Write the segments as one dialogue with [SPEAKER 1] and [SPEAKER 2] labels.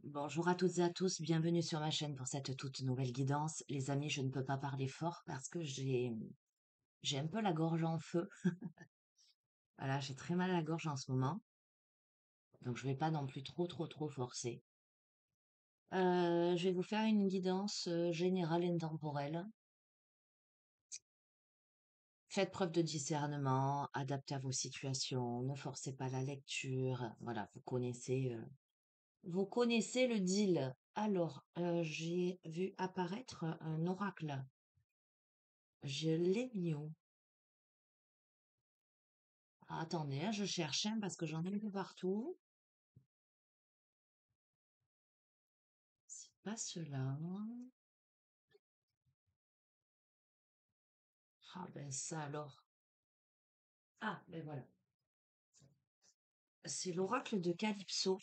[SPEAKER 1] Bonjour à toutes et à tous, bienvenue sur ma chaîne pour cette toute nouvelle guidance. Les amis, je ne peux pas parler fort parce que j'ai un peu la gorge en feu. Voilà, j'ai très mal à la gorge en ce moment, donc je vais pas non plus trop forcer. Je vais vous faire une guidance générale intemporelle. Faites preuve de discernement, adaptez à vos situations, ne forcez pas la lecture. Voilà, vous connaissez le deal. Alors, j'ai vu apparaître un oracle. Je l'ai mis où? Ah, attendez, hein, je cherche parce que j'en ai vu partout. C'est pas cela. Ah ben ça alors. Ah ben voilà. C'est l'oracle de Calypso.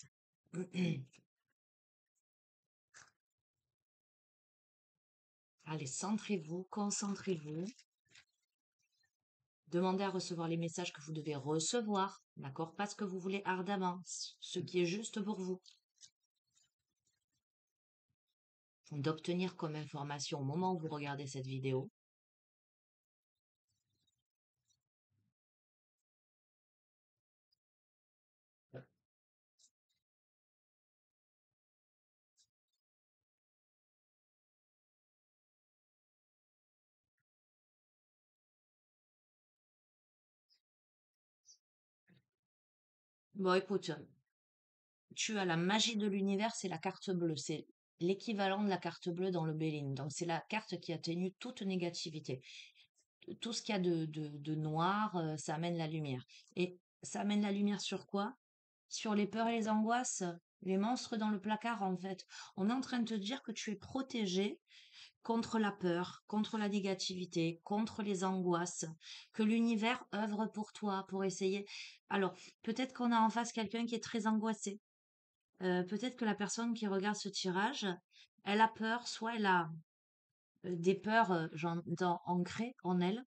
[SPEAKER 1] Allez, centrez-vous, concentrez-vous. Demandez à recevoir les messages que vous devez recevoir. D'accord? Pas ce que vous voulez ardemment. Ce qui est juste pour vous. D'obtenir comme information au moment où vous regardez cette vidéo. Bon, écoute, tu as la magie de l'univers, c'est la carte bleue. C'est l'équivalent de la carte bleue dans le Béline. Donc, c'est la carte qui atténue toute négativité. Tout ce qu'il y a de noir, ça amène la lumière. Et ça amène la lumière sur quoi? Sur les peurs et les angoisses, les monstres dans le placard, en fait. On est en train de te dire que tu es protégé contre la peur, contre la négativité, contre les angoisses, que l'univers œuvre pour toi, pour essayer. Alors, peut-être qu'on a en face quelqu'un qui est très angoissé. Peut-être que la personne qui regarde ce tirage, elle a peur, soit elle a des peurs, j'entends ancrées en elle,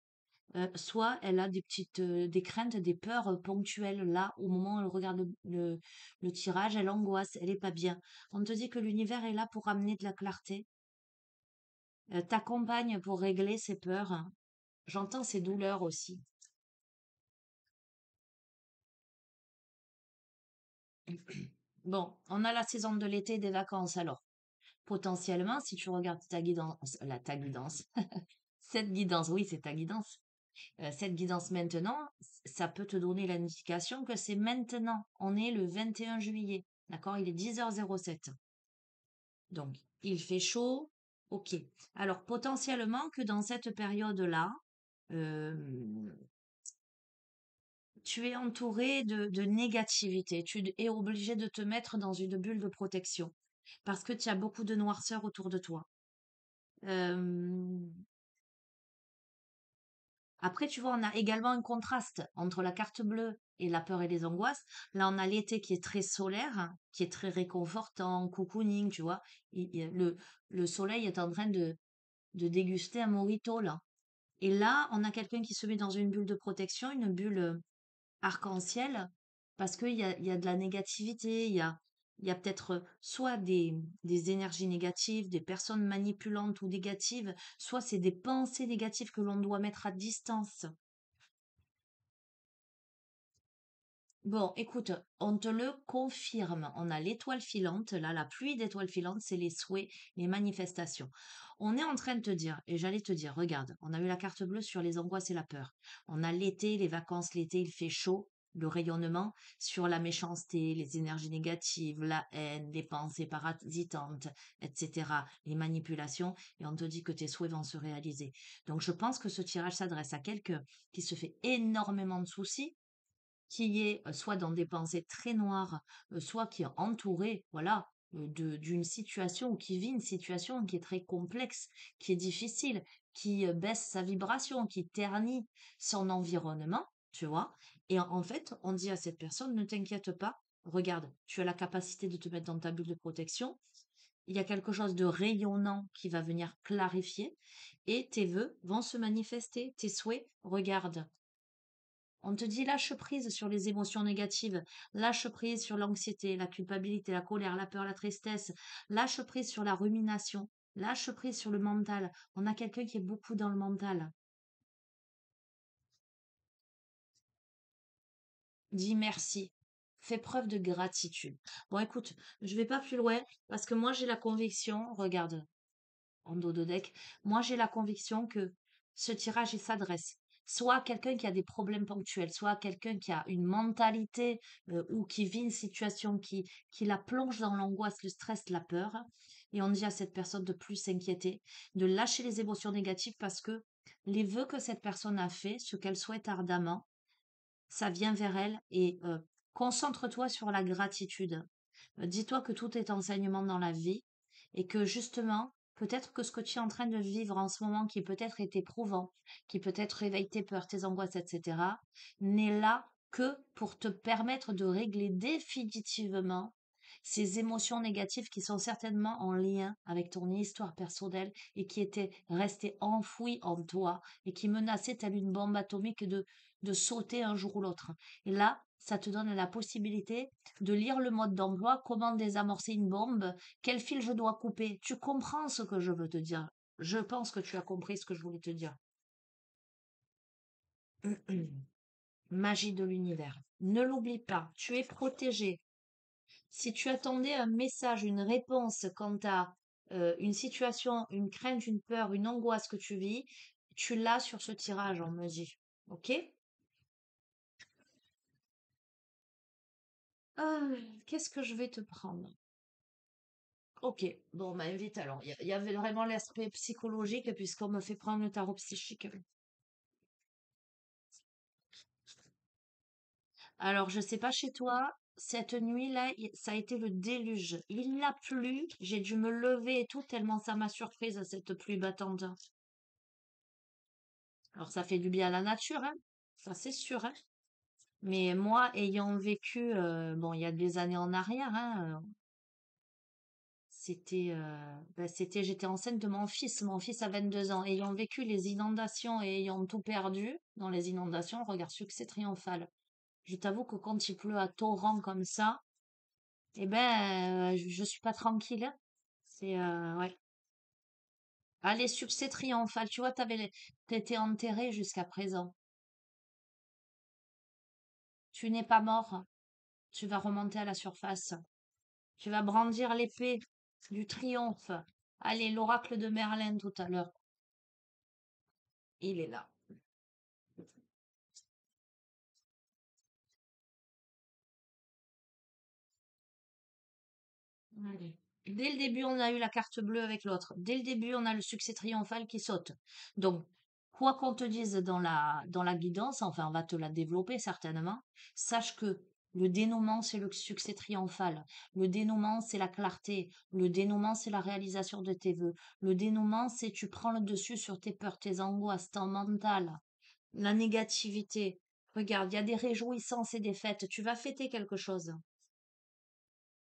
[SPEAKER 1] soit elle a des craintes, des peurs ponctuelles. Là, au moment où elle regarde le tirage, elle angoisse, elle est pas bien. On te dit que l'univers est là pour amener de la clarté, t'accompagne pour régler ses peurs. J'entends ses douleurs aussi. Bon, on a la saison de l'été et des vacances alors. Potentiellement, si tu regardes ta guidance, cette guidance, oui, c'est ta guidance. Cette guidance maintenant, ça peut te donner l'indication que c'est maintenant. On est le 21 juillet. D'accord? Il est 10h07. Donc, il fait chaud. Ok. Alors, potentiellement que dans cette période-là, euh, tu es entouré de négativité. Tu es obligé de te mettre dans une bulle de protection parce que tu as beaucoup de noirceur autour de toi. Euh, Après, tu vois, on a également un contraste entre la carte bleue et la peur et les angoisses. Là, on a l'été qui est très solaire, hein, qui est très réconfortant, cocooning, tu vois. Le soleil est en train de déguster un mojito, là. Et là, on a quelqu'un qui se met dans une bulle de protection, une bulle arc-en-ciel, parce qu'il y a de la négativité, il y a peut-être soit des énergies négatives, des personnes manipulantes ou négatives, soit c'est des pensées négatives que l'on doit mettre à distance. Bon, écoute, on te le confirme. On a l'étoile filante. Là, la pluie d'étoiles filantes, c'est les souhaits, les manifestations. On est en train de te dire, et j'allais te dire, regarde, on a eu la carte bleue sur les angoisses et la peur. On a l'été, les vacances, l'été, il fait chaud, le rayonnement sur la méchanceté, les énergies négatives, la haine, les pensées parasitantes, etc., les manipulations, et on te dit que tes souhaits vont se réaliser. Donc, je pense que ce tirage s'adresse à quelqu'un qui se fait énormément de soucis, qui est soit dans des pensées très noires, soit qui est entouré, voilà, d'une situation ou qui vit une situation qui est très complexe, qui est difficile, qui baisse sa vibration, qui ternit son environnement, tu vois. Et en fait, on dit à cette personne, ne t'inquiète pas, regarde, tu as la capacité de te mettre dans ta bulle de protection. Il y a quelque chose de rayonnant qui va venir clarifier et tes vœux vont se manifester, tes souhaits, regarde. On te dit lâche prise sur les émotions négatives, lâche prise sur l'anxiété, la culpabilité, la colère, la peur, la tristesse, lâche prise sur la rumination, lâche prise sur le mental. On a quelqu'un qui est beaucoup dans le mental. Dis merci. Fais preuve de gratitude. Bon, écoute, je vais pas plus loin parce que moi j'ai la conviction, regarde, en dos de deck, moi j'ai la conviction que ce tirage il s'adresse soit à quelqu'un qui a des problèmes ponctuels, soit à quelqu'un qui a une mentalité ou qui vit une situation qui la plonge dans l'angoisse, le stress, la peur. Et on dit à cette personne de plus s'inquiéter, de lâcher les émotions négatives parce que les vœux que cette personne a fait, ce qu'elle souhaite ardemment, ça vient vers elle et concentre-toi sur la gratitude. Dis-toi que tout est enseignement dans la vie et que justement, peut-être que ce que tu es en train de vivre en ce moment, qui peut-être est éprouvant, qui peut-être réveille tes peurs, tes angoisses, etc., n'est là que pour te permettre de régler définitivement ces émotions négatives qui sont certainement en lien avec ton histoire personnelle et qui étaient restées enfouies en toi et qui menaçaient telle une bombe atomique de sauter un jour ou l'autre. Et là, ça te donne la possibilité de lire le mode d'emploi, comment désamorcer une bombe, quel fil je dois couper. Tu comprends ce que je veux te dire. Je pense que tu as compris ce que je voulais te dire. Magie de l'univers. Ne l'oublie pas, tu es protégé. Si tu attendais un message, une réponse quant à une situation, une crainte, une peur, une angoisse que tu vis, tu l'as sur ce tirage, on me dit. Ok? Qu'est-ce que je vais te prendre? Ok, bon, bah vite alors. Il y avait vraiment l'aspect psychologique puisqu'on me fait prendre le tarot psychique. Alors, je sais pas chez toi, cette nuit-là, ça a été le déluge. Il a plu, j'ai dû me lever et tout, tellement ça m'a surprise cette pluie battante. Alors, ça fait du bien à la nature, hein, ça c'est sûr, hein. Mais moi, ayant vécu, bon, il y a des années en arrière, hein, j'étais enceinte de mon fils a 22 ans, ayant vécu les inondations et ayant tout perdu dans les inondations, regarde, succès triomphal. Je t'avoue que quand il pleut à torrent comme ça, eh ben, je suis pas tranquille, hein. C'est, ouais. Allez, succès triomphal, tu vois, t'étais enterré jusqu'à présent. Tu n'es pas mort, tu vas remonter à la surface. Tu vas brandir l'épée du triomphe. Allez, l'oracle de Merlin tout à l'heure. Il est là. Allez. Dès le début, on a eu la carte bleue avec l'autre. Dès le début, on a le succès triomphal qui saute. Donc, quoi qu'on te dise dans la guidance, enfin, on va te la développer certainement, sache que le dénouement, c'est le succès triomphal. Le dénouement, c'est la clarté. Le dénouement, c'est la réalisation de tes vœux. Le dénouement, c'est tu prends le dessus sur tes peurs, tes angoisses, ton mental, la négativité. Regarde, il y a des réjouissances et des fêtes. Tu vas fêter quelque chose.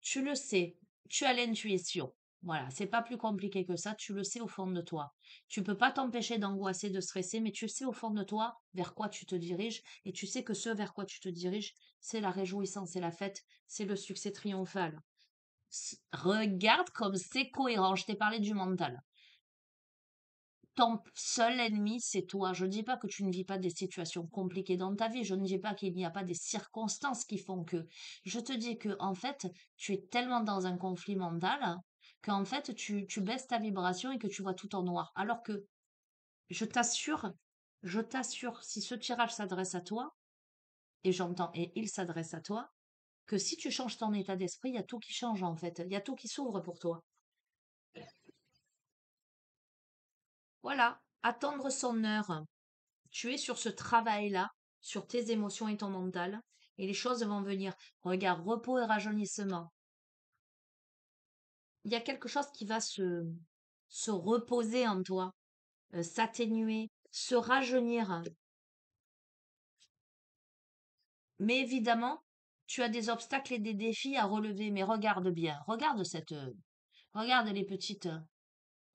[SPEAKER 1] Tu le sais, tu as l'intuition. Voilà, c'est pas plus compliqué que ça, tu le sais au fond de toi. Tu peux pas t'empêcher d'angoisser, de stresser, mais tu sais au fond de toi vers quoi tu te diriges, et tu sais que ce vers quoi tu te diriges, c'est la réjouissance, c'est la fête, c'est le succès triomphal. Regarde comme c'est cohérent, je t'ai parlé du mental. Ton seul ennemi, c'est toi. Je ne dis pas que tu ne vis pas des situations compliquées dans ta vie. Je ne dis pas qu'il n'y a pas des circonstances qui font que. Je te dis que, en fait, tu es tellement dans un conflit mental qu'en fait, tu baisses ta vibration et que tu vois tout en noir. Alors que, je t'assure, si ce tirage s'adresse à toi, et j'entends, et il s'adresse à toi, que si tu changes ton état d'esprit, il y a tout qui change, en fait. Il y a tout qui s'ouvre pour toi. Voilà. Attendre son heure. Tu es sur ce travail-là, sur tes émotions et ton mental, et les choses vont venir. Regarde, repos et rajeunissement. Il y a quelque chose qui va se reposer en toi, s'atténuer, se rajeunir. Mais évidemment, tu as des obstacles et des défis à relever. Mais regarde bien, regarde les petites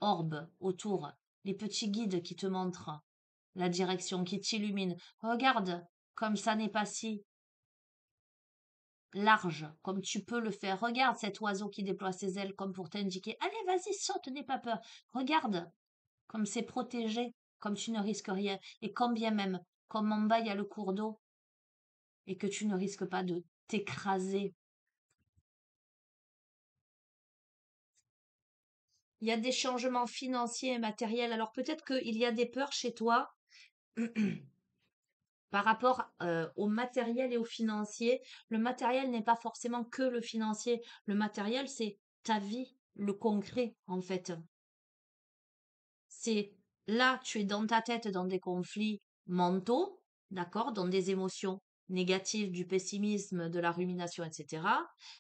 [SPEAKER 1] orbes autour, les petits guides qui te montrent la direction, qui t'illuminent. Regarde comme ça n'est pas si large, comme tu peux le faire. Regarde cet oiseau qui déploie ses ailes comme pour t'indiquer, allez, vas-y, saute, n'aie pas peur. Regarde, comme c'est protégé, comme tu ne risques rien. Et quand bien même, comme en bas, il y a le cours d'eau, et que tu ne risques pas de t'écraser. Il y a des changements financiers et matériels. Alors peut-être qu'il y a des peurs chez toi par rapport au matériel et au financier. Le matériel n'est pas forcément que le financier. Le matériel, c'est ta vie, le concret, en fait. C'est là, tu es dans ta tête, dans des conflits mentaux, d'accord, dans des émotions négatives, du pessimisme, de la rumination, etc.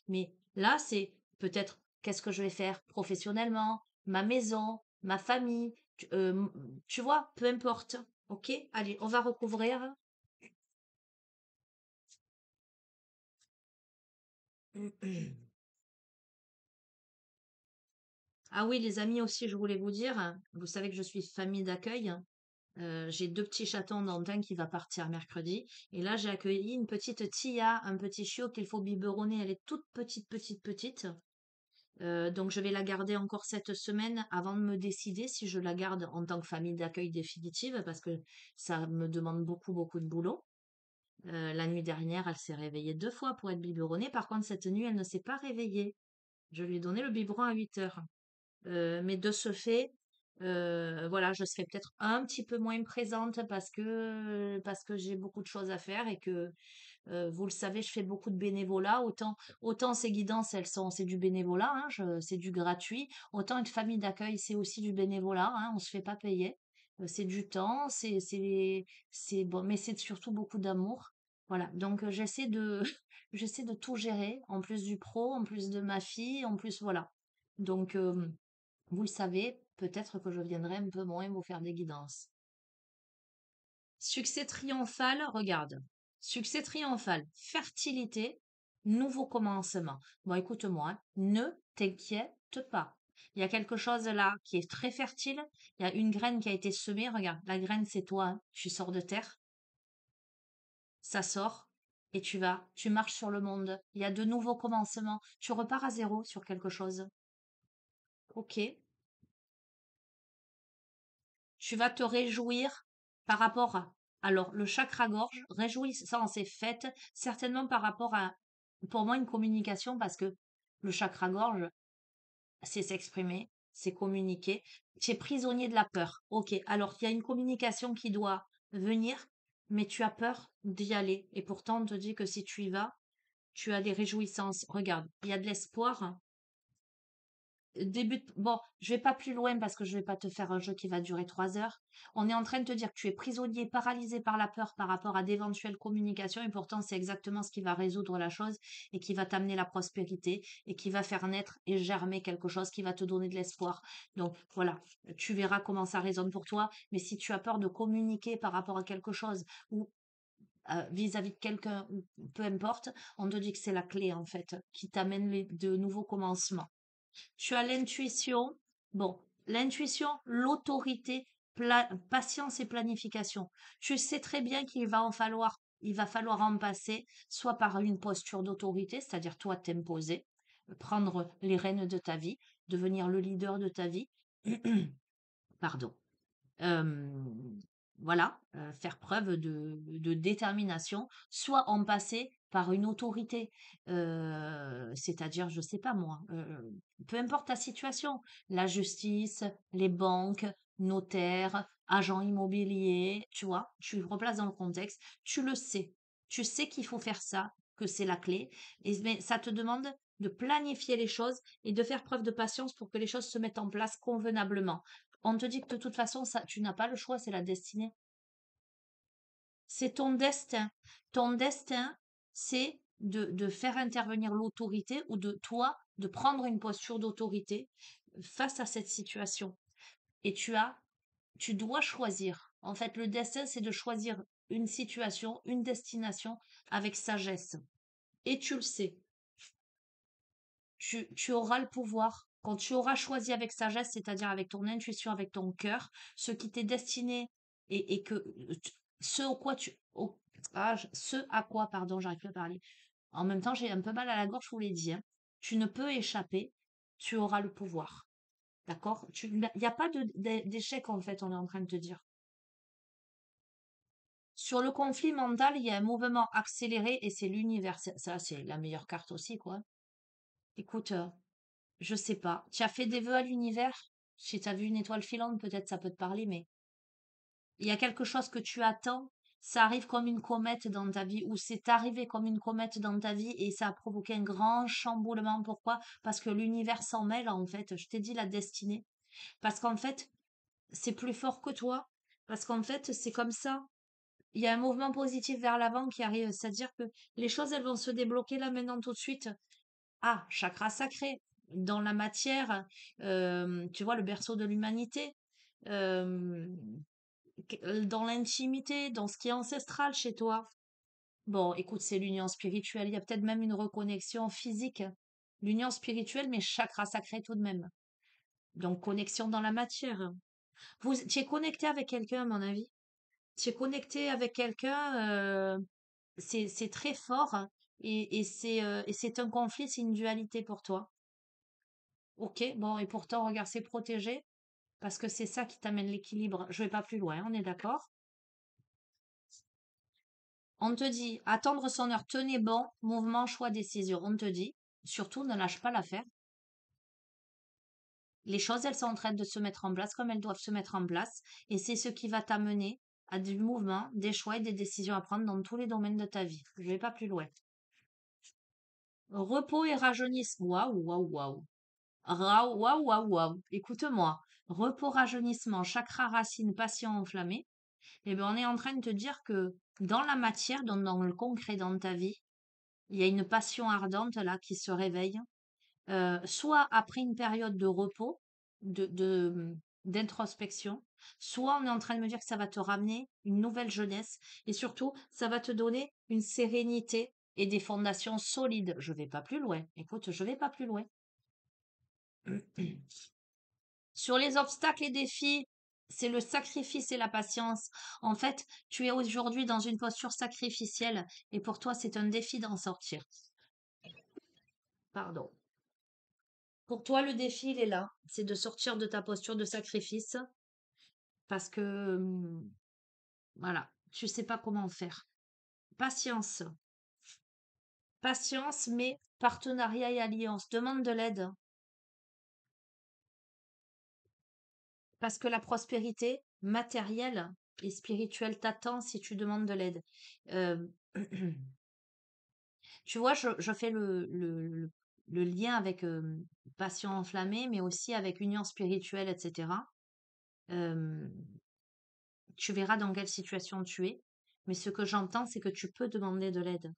[SPEAKER 1] Mais là, c'est peut-être qu'est-ce que je vais faire professionnellement, ma maison, ma famille, tu vois, peu importe. Ok, allez, on va recouvrir. Ah oui, les amis aussi, je voulais vous dire, vous savez que je suis famille d'accueil. J'ai 2 petits chatons, dont un qui va partir mercredi. Et là, j'ai accueilli une petite Tia, un petit chiot qu'il faut biberonner. Elle est toute petite, petite, petite. Donc, je vais la garder encore cette semaine avant de me décider si je la garde en tant que famille d'accueil définitive parce que ça me demande beaucoup, beaucoup de boulot. La nuit dernière, elle s'est réveillée 2 fois pour être biberonnée. Par contre, cette nuit, elle ne s'est pas réveillée. Je lui ai donné le biberon à 8 heures. Mais de ce fait, voilà, je serai peut-être un petit peu moins présente parce que j'ai beaucoup de choses à faire et que, vous le savez, je fais beaucoup de bénévolat. Autant ces guidances, c'est du bénévolat, hein, c'est du gratuit. Autant une famille d'accueil, c'est aussi du bénévolat, hein, on se fait pas payer. C'est du temps, c'est bon, mais c'est surtout beaucoup d'amour. Voilà, donc j'essaie de j'essaie de tout gérer, en plus du pro, en plus de ma fille, en plus voilà. Donc, vous le savez, peut-être que je viendrai un peu moins vous faire des guidances. Succès triomphal, regarde. Succès triomphal, fertilité, nouveau commencement. Bon, écoute-moi, ne t'inquiète pas. Il y a quelque chose là qui est très fertile. Il y a une graine qui a été semée. Regarde, la graine, c'est toi, hein. Tu sors de terre, ça sort, et tu marches sur le monde. Il y a de nouveaux commencements. Tu repars à zéro sur quelque chose. Ok. Tu vas te réjouir par rapport à, alors, le chakra-gorge, réjouissance est faite, certainement par rapport à, pour moi, une communication, parce que le chakra-gorge, c'est s'exprimer, c'est communiquer. Tu es prisonnier de la peur. Ok, alors il y a une communication qui doit venir, mais tu as peur d'y aller. Et pourtant, on te dit que si tu y vas, tu as des réjouissances. Regarde, il y a de l'espoir, débute. Bon, je vais pas plus loin parce que je vais pas te faire un jeu qui va durer 3 heures. On est en train de te dire que tu es prisonnier, paralysé par la peur par rapport à d'éventuelles communications et pourtant c'est exactement ce qui va résoudre la chose et qui va t'amener la prospérité et qui va faire naître et germer quelque chose qui va te donner de l'espoir. Donc voilà, tu verras comment ça résonne pour toi. Mais si tu as peur de communiquer par rapport à quelque chose ou vis-à-vis de quelqu'un, ou peu importe, on te dit que c'est la clé en fait qui t'amène de nouveaux commencements. Tu as l'intuition. Bon, l'intuition, l'autorité, patience et planification. Tu sais très bien il va falloir en passer, soit par une posture d'autorité, c'est-à-dire toi t'imposer, prendre les rênes de ta vie, devenir le leader de ta vie. Pardon. Voilà, faire preuve de détermination, soit en passer par une autorité, c'est-à-dire, je sais pas moi, peu importe ta situation, la justice, les banques, notaires, agents immobiliers, tu vois? Tu replaces dans le contexte, tu le sais. Tu sais qu'il faut faire ça, que c'est la clé mais ça te demande de planifier les choses et de faire preuve de patience pour que les choses se mettent en place convenablement. On te dit que de toute façon, ça, tu n'as pas le choix, c'est la destinée. C'est ton destin. Ton destin, c'est de faire intervenir l'autorité ou de toi, de prendre une posture d'autorité face à cette situation. Et tu dois choisir. En fait, le destin, c'est de choisir une situation, une destination avec sagesse. Et tu le sais. Tu auras le pouvoir. Quand tu auras choisi avec sagesse, c'est-à-dire avec ton intuition, avec ton cœur, ce qui t'est destiné et que ce au quoi Ce à quoi, pardon, j'arrive plus à parler. En même temps, j'ai un peu mal à la gorge, je vous l'ai dit, hein. Tu ne peux échapper, tu auras le pouvoir. D'accord? Il n'y a pas d'échec, en fait, on est en train de te dire. Sur le conflit mental, il y a un mouvement accéléré et c'est l'univers. Ça, c'est la meilleure carte aussi, quoi. Écoute, je sais pas. Tu as fait des vœux à l'univers? Si tu as vu une étoile filante, peut-être ça peut te parler, mais il y a quelque chose que tu attends. Ça arrive comme une comète dans ta vie, ou c'est arrivé comme une comète dans ta vie et ça a provoqué un grand chamboulement. Pourquoi? Parce que l'univers s'en mêle, en fait. Je t'ai dit la destinée. Parce qu'en fait, c'est plus fort que toi. Parce qu'en fait, c'est comme ça. Il y a un mouvement positif vers l'avant qui arrive. C'est-à-dire que les choses, elles vont se débloquer là maintenant tout de suite. Ah, chakra sacré. Dans la matière, tu vois, le berceau de l'humanité. Euh, dans l'intimité, dans ce qui est ancestral chez toi. Bon, écoute, c'est l'union spirituelle. Il y a peut-être même une reconnexion physique. L'union spirituelle, mais chakra sacré tout de même. Donc, connexion dans la matière. Tu es connecté avec quelqu'un, à mon avis. Tu es connecté avec quelqu'un, c'est très fort hein, et c'est un conflit, c'est une dualité pour toi. Ok, bon, et pourtant, regarde, c'est protégé parce que c'est ça qui t'amène l'équilibre. Je vais pas plus loin, on est d'accord? On te dit, attendre son heure, tenez bon, mouvement, choix, décision. On te dit, surtout, ne lâche pas l'affaire. Les choses, elles sont en train de se mettre en place comme elles doivent se mettre en place. Et c'est ce qui va t'amener à du mouvement, des choix et des décisions à prendre dans tous les domaines de ta vie. Je vais pas plus loin. Repos et rajeunissement. Waouh, waouh, waouh. Waouh, waouh, waouh, waouh. Écoute-moi. Repos, rajeunissement, chakra, racine, passion enflammée. Eh bien, on est en train de te dire que dans la matière, dans le concret, dans ta vie, il y a une passion ardente là qui se réveille, soit après une période de repos, d'introspection, soit on est en train de me dire que ça va te ramener une nouvelle jeunesse et surtout, ça va te donner une sérénité et des fondations solides. Je vais pas plus loin. Écoute, je vais pas plus loin. Sur les obstacles et défis, c'est le sacrifice et la patience. En fait, tu es aujourd'hui dans une posture sacrificielle et pour toi, c'est un défi d'en sortir. Pardon. Pour toi, le défi, il est là. C'est de sortir de ta posture de sacrifice parce que, voilà, tu sais pas comment faire. Patience. Patience, mais partenariat et alliance. Demande de l'aide parce que la prospérité matérielle et spirituelle t'attend si tu demandes de l'aide. Euh, Tu vois, je fais le lien avec passion enflammée, mais aussi avec union spirituelle, etc. Euh, Tu verras dans quelle situation tu es. Mais ce que j'entends, c'est que tu peux demander de l'aide.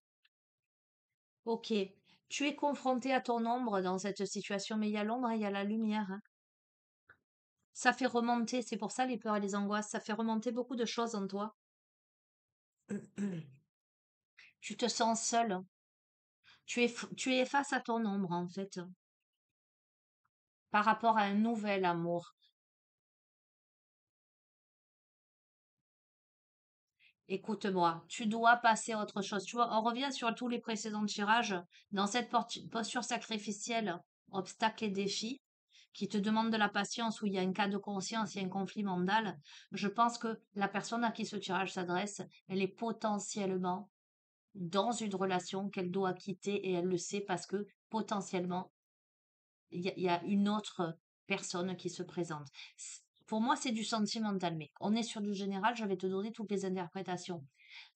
[SPEAKER 1] Ok, tu es confronté à ton ombre dans cette situation, mais il y a l'ombre et il y a la lumière, hein. Ça fait remonter, c'est pour ça les peurs et les angoisses, ça fait remonter beaucoup de choses en toi. Tu te sens seul. Tu es face à ton ombre, en fait, par rapport à un nouvel amour. Écoute-moi, tu dois passer à autre chose. Tu vois, on revient sur tous les précédents tirages. Dans cette posture sacrificielle, obstacles et défis, qui te demande de la patience, où il y a un cas de conscience, il y a un conflit mental, je pense que la personne à qui ce tirage s'adresse, elle est potentiellement dans une relation qu'elle doit quitter et elle le sait parce que potentiellement, il y a une autre personne qui se présente. Pour moi, c'est du sentimental, mais on est sur du général, je vais te donner toutes les interprétations.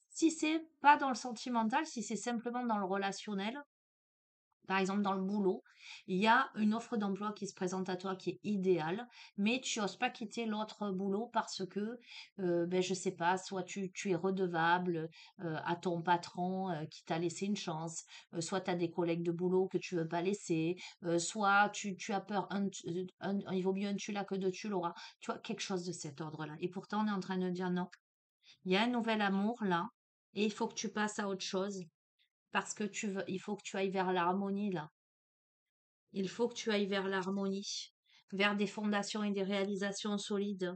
[SPEAKER 1] Si c'est pas dans le sentimental, si c'est simplement dans le relationnel, par exemple dans le boulot, il y a une offre d'emploi qui se présente à toi qui est idéale, mais tu oses pas quitter l'autre boulot parce que, ben, je sais pas, soit tu es redevable à ton patron qui t'a laissé une chance, soit tu as des collègues de boulot que tu veux pas laisser, soit tu as peur, il vaut mieux un tu l'as que deux tu l'auras, tu vois, quelque chose de cet ordre-là. Et pourtant, on est en train de dire non, il y a un nouvel amour là, et il faut que tu passes à autre chose parce que il faut que tu ailles vers l'harmonie là. Il faut que tu ailles vers l'harmonie, vers des fondations et des réalisations solides,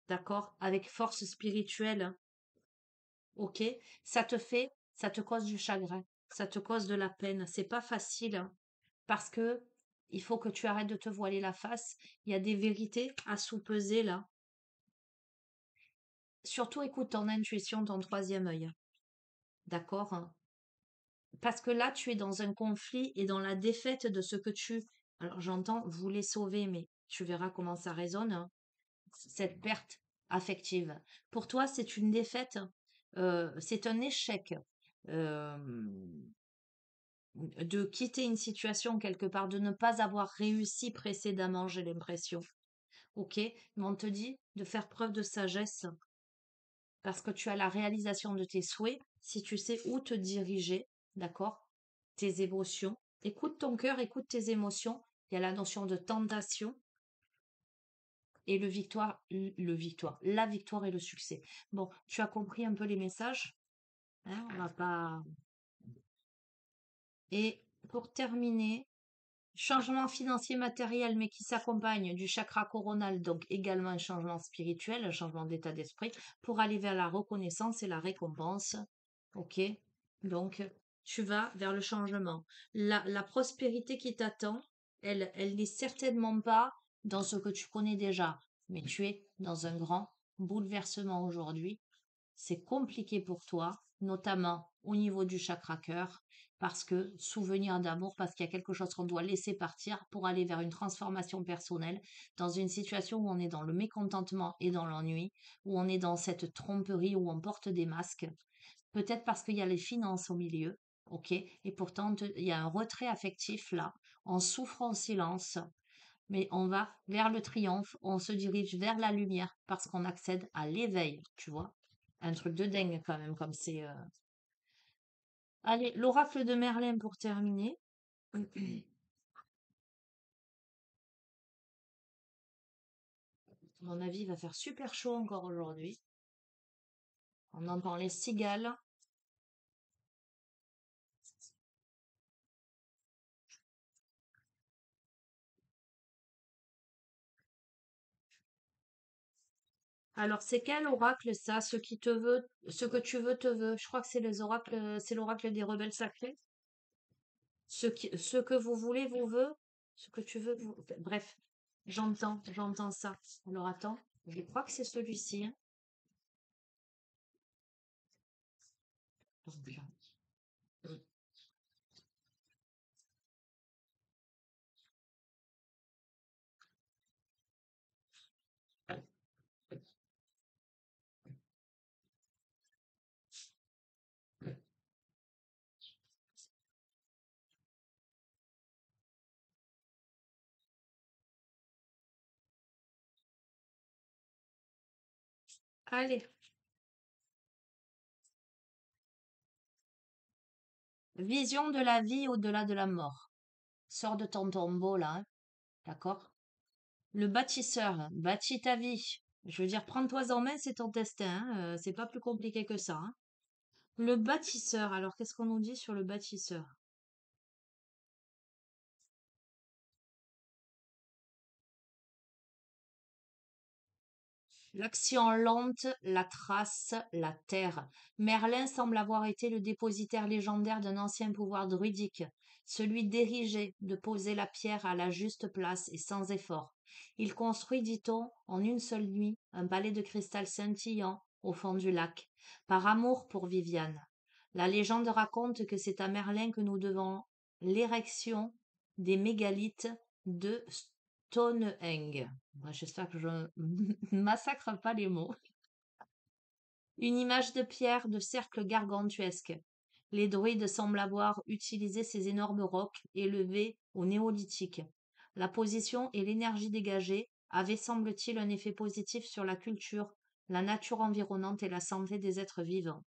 [SPEAKER 1] d'accord? Avec force spirituelle. ok? Ça te cause du chagrin, ça te cause de la peine. C'est pas facile, hein, parce que il faut que tu arrêtes de te voiler la face. Il y a des vérités à sous-peser là. Surtout écoute ton intuition, ton troisième œil, d'accord? Hein. Parce que là, tu es dans un conflit et dans la défaite de ce que tu, alors j'entends, voulais sauver, mais tu verras comment ça résonne, hein, cette perte affective. Pour toi, c'est une défaite, c'est un échec euh, de quitter une situation quelque part, de ne pas avoir réussi précédemment, j'ai l'impression. Ok? Mais on te dit de faire preuve de sagesse parce que tu as la réalisation de tes souhaits, si tu sais où te diriger, d'accord? Tes émotions. Écoute ton cœur, écoute tes émotions. Il y a la notion de tentation et la victoire et le succès. Bon, tu as compris un peu les messages, hein, on va pas. Et pour terminer, changement financier matériel, mais qui s'accompagne du chakra coronal, donc également un changement spirituel, un changement d'état d'esprit, pour aller vers la reconnaissance et la récompense. Ok? Donc, tu vas vers le changement. La prospérité qui t'attend, elle n'est certainement pas dans ce que tu connais déjà, mais tu es dans un grand bouleversement aujourd'hui. C'est compliqué pour toi, notamment au niveau du chakra cœur, parce que souvenir d'amour, parce qu'il y a quelque chose qu'on doit laisser partir pour aller vers une transformation personnelle dans une situation où on est dans le mécontentement et dans l'ennui, où on est dans cette tromperie, où on porte des masques, peut-être parce qu'il y a les finances au milieu, ok, et pourtant il y a un retrait affectif là, on souffre en silence, mais on va vers le triomphe, on se dirige vers la lumière parce qu'on accède à l'éveil, tu vois. Un truc de dingue quand même, comme c'est. Allez, l'oracle de Merlin pour terminer. À mon avis, il va faire super chaud encore aujourd'hui. On entend les cigales. Alors, c'est quel oracle ça? Ce qui te veut, ce que tu veux te veut. Je crois que c'est les oracles, c'est l'oracle des rebelles sacrés. Ce que vous voulez vous veut. Ce que tu veux vous. Enfin, bref, j'entends ça. Alors attends, je crois que c'est celui-ci, hein. Allez, vision de la vie au-delà de la mort. Sors de ton tombeau là, hein, d'accord? Le bâtisseur, bâtis ta vie. Je veux dire, prends-toi en main, c'est ton destin, hein, c'est pas plus compliqué que ça, hein. Le bâtisseur, alors qu'est-ce qu'on nous dit sur le bâtisseur? L'action lente, la trace, la terre. Merlin semble avoir été le dépositaire légendaire d'un ancien pouvoir druidique, celui d'ériger, de poser la pierre à la juste place et sans effort. Il construit, dit-on, en une seule nuit, un palais de cristal scintillant au fond du lac, par amour pour Viviane. La légende raconte que c'est à Merlin que nous devons l'érection des mégalithes de Stonehenge. Moi, j'espère que je ne massacre pas les mots. Une image de pierre de cercle gargantuesque. Les druides semblent avoir utilisé ces énormes rocs élevés au néolithique. La position et l'énergie dégagée avaient, semble-t-il, un effet positif sur la culture, la nature environnante et la santé des êtres vivants.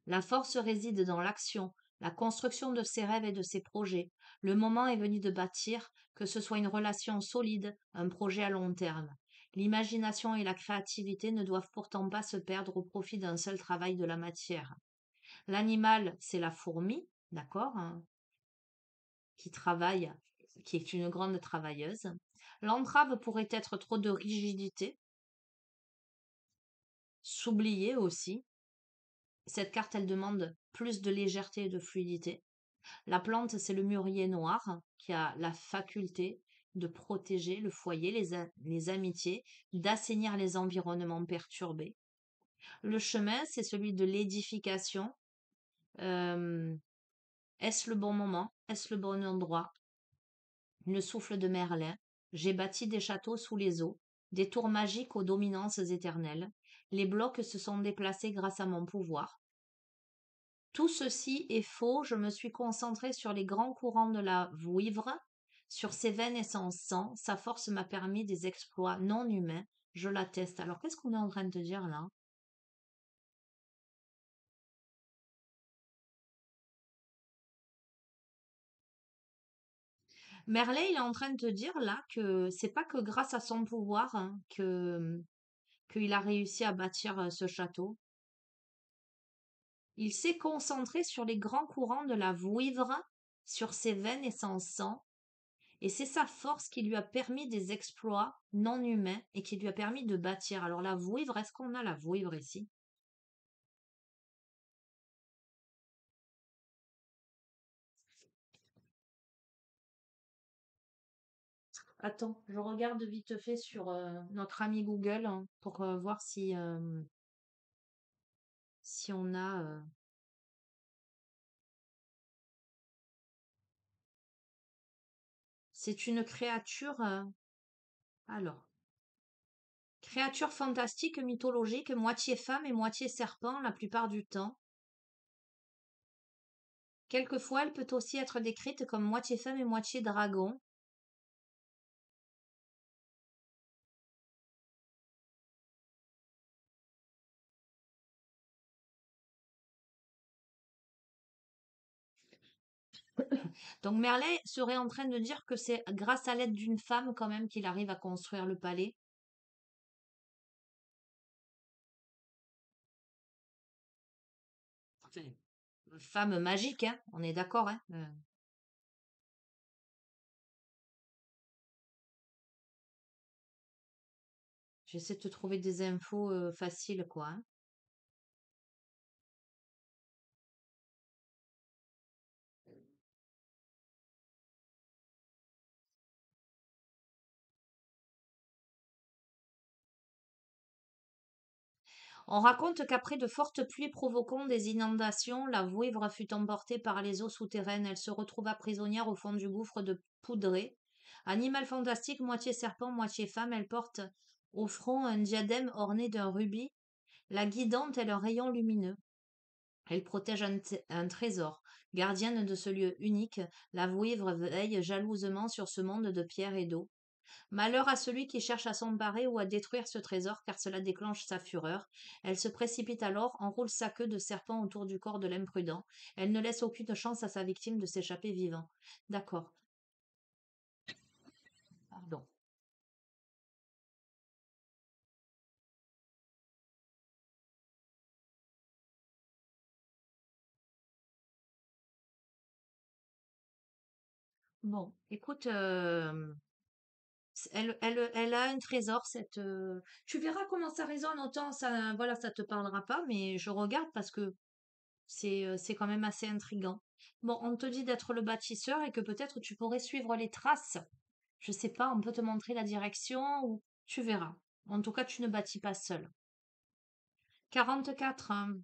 [SPEAKER 1] La force réside dans l'action, la construction de ses rêves et de ses projets. Le moment est venu de bâtir, que ce soit une relation solide, un projet à long terme. L'imagination et la créativité ne doivent pourtant pas se perdre au profit d'un seul travail de la matière. L'animal, c'est la fourmi, d'accord, hein, qui travaille, qui est une grande travailleuse. L'entrave pourrait être trop de rigidité, s'oublier aussi. cette carte, elle demande plus de légèreté et de fluidité. La plante, c'est le mûrier noir qui a la faculté de protéger le foyer, les amitiés, d'assainir les environnements perturbés. Le chemin, c'est celui de l'édification. Euh, Est-ce le bon moment? Est-ce le bon endroit? Le souffle de Merlin. J'ai bâti des châteaux sous les eaux, des tours magiques aux dominances éternelles. Les blocs se sont déplacés grâce à mon pouvoir. Tout ceci est faux, je me suis concentrée sur les grands courants de la Vouivre, sur ses veines et son sang, sa force m'a permis des exploits non humains, je l'atteste. Alors qu'est-ce qu'on est en train de te dire là? Merlin, il est en train de te dire là que c'est pas que grâce à son pouvoir hein, que qu'il a réussi à bâtir ce château. Il s'est concentré sur les grands courants de la Vouivre, sur ses veines et son sang, et c'est sa force qui lui a permis des exploits non humains et qui lui a permis de bâtir. Alors la vouivre, est-ce qu'on a la vouivre ici? Attends, je regarde vite fait sur notre ami Google hein, pour voir si on a... C'est une créature... alors, créature fantastique, mythologique, moitié femme et moitié serpent la plupart du temps. Quelquefois, elle peut aussi être décrite comme moitié femme et moitié dragon. Donc Merlin serait en train de dire que c'est grâce à l'aide d'une femme quand même qu'il arrive à construire le palais. Enfin, femme magique, hein, on est d'accord, hein. J'essaie de te trouver des infos faciles, quoi, hein. On raconte qu'après de fortes pluies provoquant des inondations, la vouivre fut emportée par les eaux souterraines. Elle se retrouva prisonnière au fond du gouffre de Poudré. Animal fantastique, moitié serpent, moitié femme, elle porte au front un diadème orné d'un rubis, la guidant tel un rayon lumineux. Elle protège un trésor. Gardienne de ce lieu unique, la vouivre veille jalousement sur ce monde de pierre et d'eau. Malheur à celui qui cherche à s'emparer ou à détruire ce trésor, car cela déclenche sa fureur. Elle se précipite alors, enroule sa queue de serpent autour du corps de l'imprudent. Elle ne laisse aucune chance à sa victime de s'échapper vivant. D'accord, pardon. Bon, écoute, elle a un trésor, tu verras comment ça résonne, autant ça, voilà, ça te parlera pas, mais je regarde parce que c'est quand même assez intriguant. Bon, on te dit d'être le bâtisseur et que peut-être tu pourrais suivre les traces. Je sais pas, on peut te montrer la direction ou tu verras. En tout cas, tu ne bâtis pas seul. 44, hein.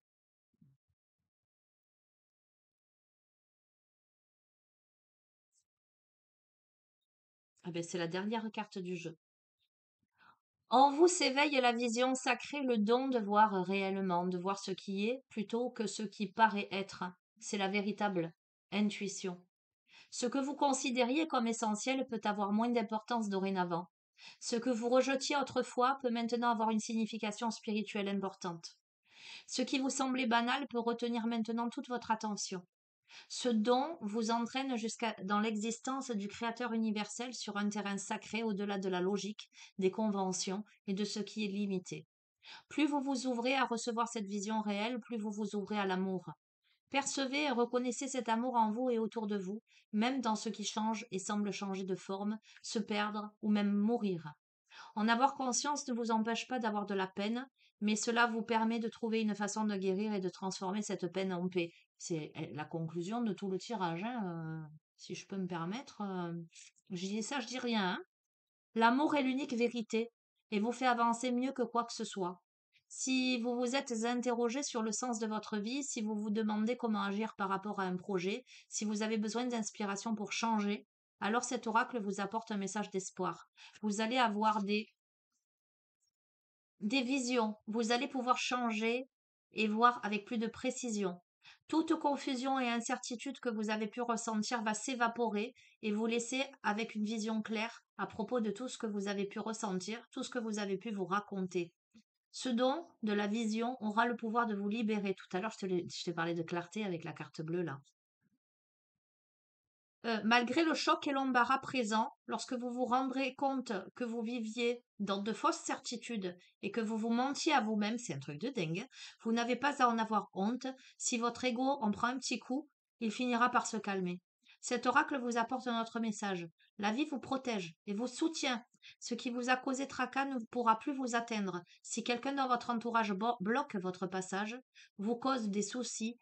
[SPEAKER 1] Ah ben, c'est la dernière carte du jeu. En vous s'éveille la vision sacrée, le don de voir réellement, de voir ce qui est plutôt que ce qui paraît être. C'est la véritable intuition. Ce que vous considériez comme essentiel peut avoir moins d'importance dorénavant. Ce que vous rejetiez autrefois peut maintenant avoir une signification spirituelle importante. Ce qui vous semblait banal peut retenir maintenant toute votre attention. Ce don vous entraîne jusqu'à dans l'existence du Créateur universel sur un terrain sacré au-delà de la logique, des conventions et de ce qui est limité. Plus vous vous ouvrez à recevoir cette vision réelle, plus vous vous ouvrez à l'amour. Percevez et reconnaissez cet amour en vous et autour de vous, même dans ce qui change et semble changer de forme, se perdre ou même mourir. En avoir conscience ne vous empêche pas d'avoir de la peine, mais cela vous permet de trouver une façon de guérir et de transformer cette peine en paix. C'est la conclusion de tout le tirage, hein, si je peux me permettre. Je dis ça, je dis rien, hein. L'amour est l'unique vérité et vous fait avancer mieux que quoi que ce soit. Si vous vous êtes interrogé sur le sens de votre vie, si vous vous demandez comment agir par rapport à un projet, si vous avez besoin d'inspiration pour changer, alors cet oracle vous apporte un message d'espoir. Vous allez avoir des visions, vous allez pouvoir changer et voir avec plus de précision. Toute confusion et incertitude que vous avez pu ressentir va s'évaporer et vous laisser avec une vision claire à propos de tout ce que vous avez pu ressentir, tout ce que vous avez pu vous raconter. Ce don de la vision aura le pouvoir de vous libérer. Tout à l'heure, je t'ai parlé de clarté avec la carte bleue là. Malgré le choc et l'embarras présents, lorsque vous vous rendrez compte que vous viviez dans de fausses certitudes et que vous vous mentiez à vous-même, c'est un truc de dingue, vous n'avez pas à en avoir honte. Si votre ego en prend un petit coup, il finira par se calmer. Cet oracle vous apporte un autre message. La vie vous protège et vous soutient. Ce qui vous a causé tracas ne pourra plus vous atteindre. Si quelqu'un dans votre entourage bloque votre passage, vous cause des soucis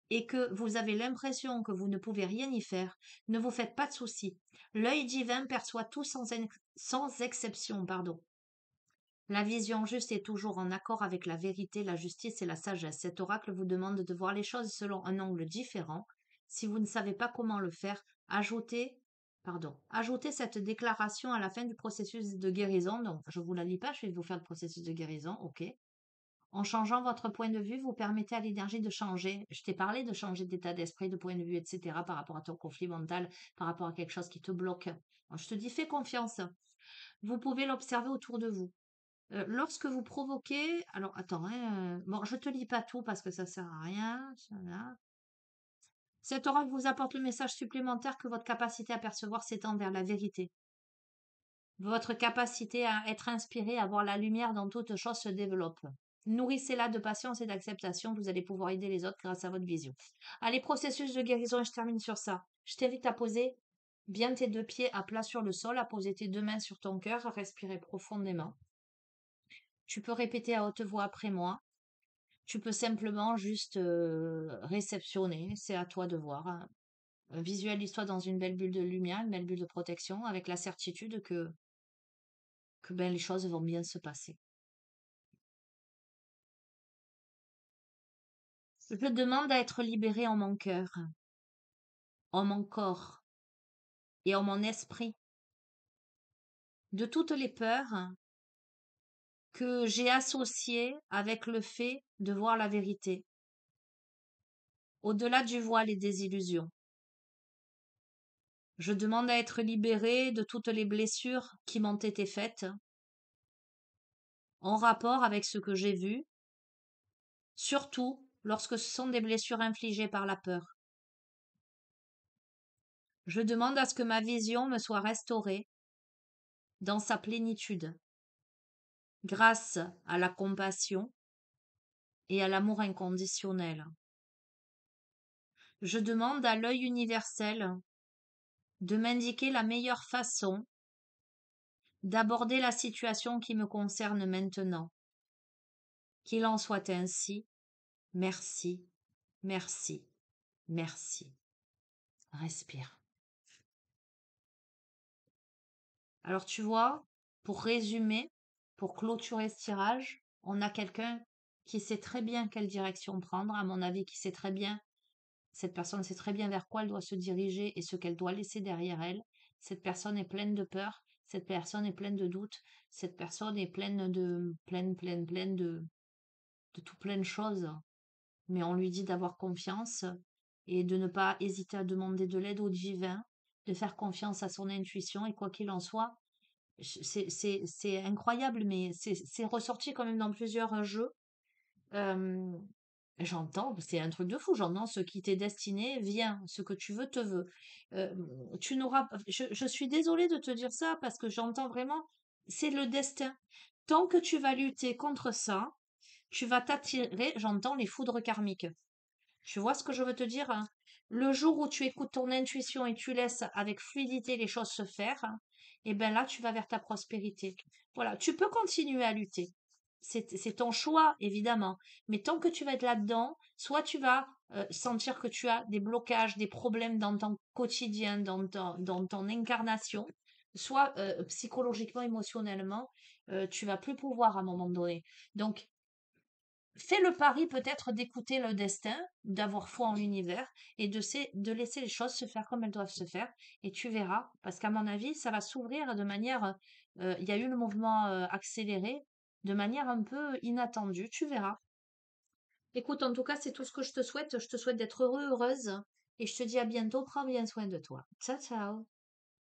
[SPEAKER 1] et que vous avez l'impression que vous ne pouvez rien y faire, ne vous faites pas de soucis. L'œil divin perçoit tout sans exception, pardon. La vision juste est toujours en accord avec la vérité, la justice et la sagesse. Cet oracle vous demande de voir les choses selon un angle différent. Si vous ne savez pas comment le faire, ajoutez cette déclaration à la fin du processus de guérison. Donc, je vous la lis pas, je vais vous faire le processus de guérison, ok? En changeant votre point de vue, vous permettez à l'énergie de changer. Je t'ai parlé de changer d'état d'esprit, de point de vue, etc. par rapport à ton conflit mental, par rapport à quelque chose qui te bloque. Alors, je te dis, fais confiance. Vous pouvez l'observer autour de vous. Lorsque vous provoquez, alors attends, hein, bon, je te lis pas tout parce que ça sert à rien. Voilà. Cet oracle vous apporte le message supplémentaire que votre capacité à percevoir s'étend vers la vérité. Votre capacité à être inspiré, à voir la lumière dans toute chose se développe. Nourrissez-la de patience et d'acceptation, vous allez pouvoir aider les autres grâce à votre vision. Allez, processus de guérison, je termine sur ça. Je t'invite à poser bien tes deux pieds à plat sur le sol, à poser tes deux mains sur ton cœur, à respirer profondément. Tu peux répéter à haute voix après moi. Tu peux simplement juste réceptionner, c'est à toi de voir, hein. Visualise-toi dans une belle bulle de lumière, une belle bulle de protection, avec la certitude que ben, les choses vont bien se passer. Je demande à être libéré en mon cœur, en mon corps et en mon esprit de toutes les peurs que j'ai associées avec le fait de voir la vérité, au-delà du voile et des illusions. Je demande à être libéré de toutes les blessures qui m'ont été faites en rapport avec ce que j'ai vu, surtout lorsque ce sont des blessures infligées par la peur. Je demande à ce que ma vision me soit restaurée dans sa plénitude, grâce à la compassion et à l'amour inconditionnel. Je demande à l'œil universel de m'indiquer la meilleure façon d'aborder la situation qui me concerne maintenant. Qu'il en soit ainsi. Merci, merci, merci. Respire. Alors tu vois, pour résumer, pour clôturer ce tirage, on a quelqu'un qui sait très bien quelle direction prendre, à mon avis, qui sait très bien, cette personne sait très bien vers quoi elle doit se diriger et ce qu'elle doit laisser derrière elle. Cette personne est pleine de peur, cette personne est pleine de doutes, cette personne est pleine de tout plein de choses. Mais on lui dit d'avoir confiance et de ne pas hésiter à demander de l'aide au divin, de faire confiance à son intuition et quoi qu'il en soit, c'est incroyable, mais c'est ressorti quand même dans plusieurs jeux. Euh, J'entends, c'est un truc de fou, j'entends ce qui t'est destiné, vient, ce que tu veux te veut. Euh, je suis désolée de te dire ça parce que j'entends vraiment, c'est le destin. Tant que tu vas lutter contre ça, tu vas t'attirer, j'entends les foudres karmiques. Tu vois ce que je veux te dire, hein? Le jour où tu écoutes ton intuition et tu laisses avec fluidité les choses se faire, et ben là, tu vas vers ta prospérité. Voilà, tu peux continuer à lutter. c'est ton choix, évidemment. Mais tant que tu vas être là-dedans, soit tu vas sentir que tu as des blocages, des problèmes dans ton quotidien, dans ton incarnation, soit psychologiquement, émotionnellement, tu vas plus pouvoir à un moment donné. Donc, fais le pari peut-être d'écouter le destin, d'avoir foi en l'univers et de laisser les choses se faire comme elles doivent se faire. Et tu verras, parce qu'à mon avis, ça va s'ouvrir de manière, il y a eu le mouvement accéléré, de manière un peu inattendue. Tu verras. Écoute, en tout cas, c'est tout ce que je te souhaite. Je te souhaite d'être heureux, heureuse. Et je te dis à bientôt. Prends bien soin de toi. Ciao, ciao.